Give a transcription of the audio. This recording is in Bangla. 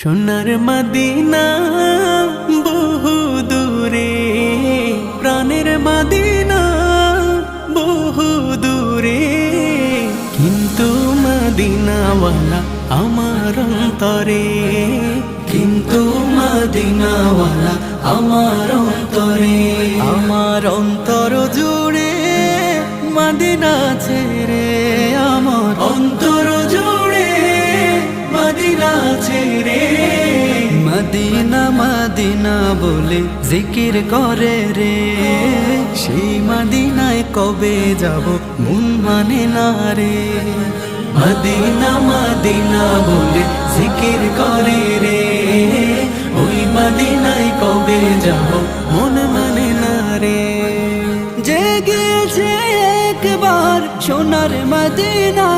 সোনার মদিনা বহু দূরে, প্রাণের মদিনা বহু দূরে, কিন্তু মদিনাওয়ালা আমার অন্তরে, কিন্তু মদিনাওয়ালা আমার অন্তরে। আমার অন্তর জুড়ে মদিনা ছেড়ে, আমার অন্তর জুড়ে মদিনা ছেড়ে। মদিনা মদিনা বলে জিকির করে রে, সেই মদিনায় কবে যাব মন মানে না রে। মদিনা মদিনা বলে জিকির করে রে, ওই মদিনায় কবে যাব মন মানে না রে। জেগেছে একবার সোনার মদিনা,